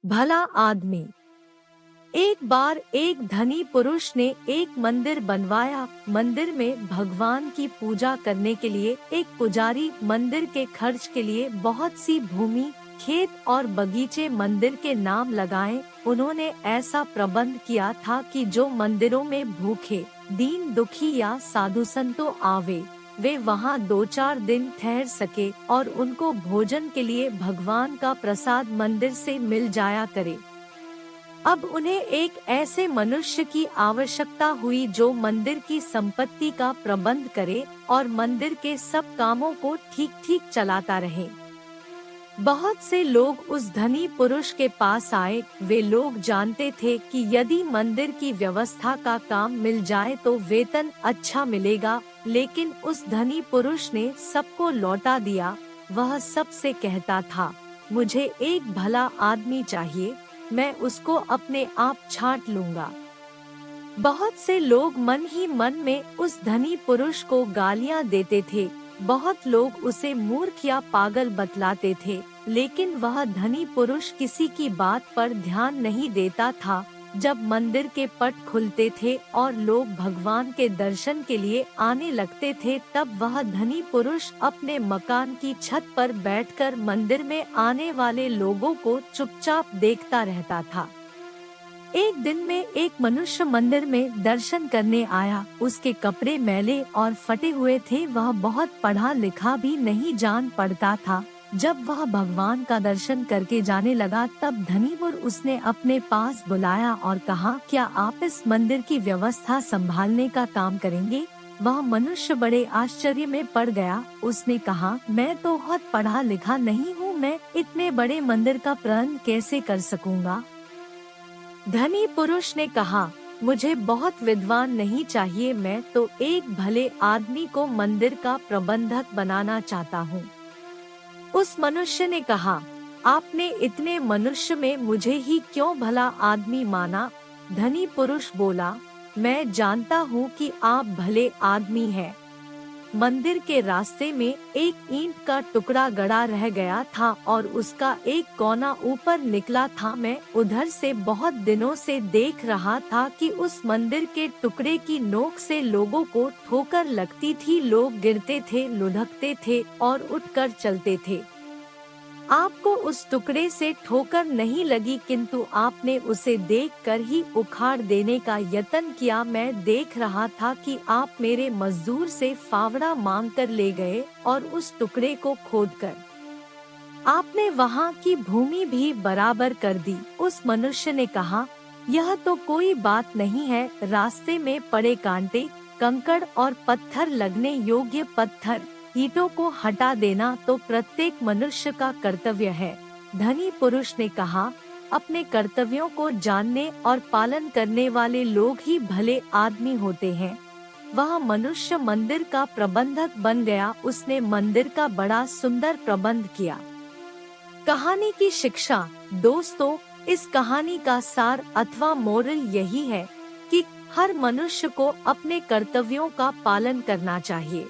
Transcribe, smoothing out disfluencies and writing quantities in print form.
भला आदमी। एक बार एक धनी पुरुष ने एक मंदिर बनवाया। मंदिर में भगवान की पूजा करने के लिए एक पुजारी मंदिर के खर्च के लिए बहुत सी भूमि, खेत और बगीचे मंदिर के नाम लगाए। उन्होंने ऐसा प्रबंध किया था कि जो मंदिरों में भूखे, दीन दुखी या साधु संतों आवे, वे वहां 2-4 दिन ठहर सके और उनको भोजन के लिए भगवान का प्रसाद मंदिर से मिल जाया करे। अब उन्हें एक ऐसे मनुष्य की आवश्यकता हुई जो मंदिर की संपत्ति का प्रबंध करे और मंदिर के सब कामों को ठीक ठीक चलाता रहे। बहुत से लोग उस धनी पुरुष के पास आए। वे लोग जानते थे कि यदि मंदिर की व्यवस्था का काम मिल जाए तो वेतन अच्छा मिलेगा, लेकिन उस धनी पुरुष ने सबको लौटा दिया। वह सबसे कहता था, मुझे एक भला आदमी चाहिए, मैं उसको अपने आप छांट लूंगा। बहुत से लोग मन ही मन में उस धनी पुरुष को गालियां देते थे। बहुत लोग उसे मूर्ख या पागल बतलाते थे, लेकिन वह धनी पुरुष किसी की बात पर ध्यान नहीं देता था। जब मंदिर के पट खुलते थे और लोग भगवान के दर्शन के लिए आने लगते थे, तब वह धनी पुरुष अपने मकान की छत पर बैठकर मंदिर में आने वाले लोगों को चुपचाप देखता रहता था। एक दिन में एक मनुष्य मंदिर में दर्शन करने आया। उसके कपड़े मैले और फटे हुए थे। वह बहुत पढ़ा लिखा भी नहीं जान पड़ता था। जब वह भगवान का दर्शन करके जाने लगा, तब धनीपुर उसने अपने पास बुलाया और कहा, क्या आप इस मंदिर की व्यवस्था संभालने का काम करेंगे? वह मनुष्य बड़े आश्चर्य में पड़ गया। उसने कहा, मैं तो बहुत पढ़ा लिखा नहीं हूँ, मैं इतने बड़े मंदिर का प्रबंध कैसे कर सकूँगा? धनी पुरुष ने कहा, मुझे बहुत विद्वान नहीं चाहिए, मैं तो एक भले आदमी को मंदिर का प्रबंधक बनाना चाहता हूँ। उस मनुष्य ने कहा, आपने इतने मनुष्य में मुझे ही क्यों भला आदमी माना? धनी पुरुष बोला, मैं जानता हूँ कि आप भले आदमी हैं। मंदिर के रास्ते में एक ईंट का टुकड़ा गड़ा रह गया था और उसका एक कोना ऊपर निकला था। मैं उधर से बहुत दिनों से देख रहा था कि उस मंदिर के टुकड़े की नोक से लोगों को ठोकर लगती थी। लोग गिरते थे, लुढ़कते थे और उठकर चलते थे। आपको उस टुकड़े से ठोकर नहीं लगी, किंतु आपने उसे देखकर ही उखाड़ देने का यत्न किया। मैं देख रहा था कि आप मेरे मजदूर से फावड़ा मांगकर ले गए और उस टुकड़े को खोदकर आपने वहां की भूमि भी बराबर कर दी। उस मनुष्य ने कहा, यह तो कोई बात नहीं है। रास्ते में पड़े कांटे, कंकड़ और पत्थर लगने योग्य पत्थर, ईंटों को हटा देना तो प्रत्येक मनुष्य का कर्तव्य है। धनी पुरुष ने कहा, अपने कर्तव्यों को जानने और पालन करने वाले लोग ही भले आदमी होते हैं। वह मनुष्य मंदिर का प्रबंधक बन गया। उसने मंदिर का बड़ा सुंदर प्रबंध किया। कहानी की शिक्षा। दोस्तों, इस कहानी का सार अथवा मोरल यही है कि हर मनुष्य को अपने कर्तव्यों का पालन करना चाहिए।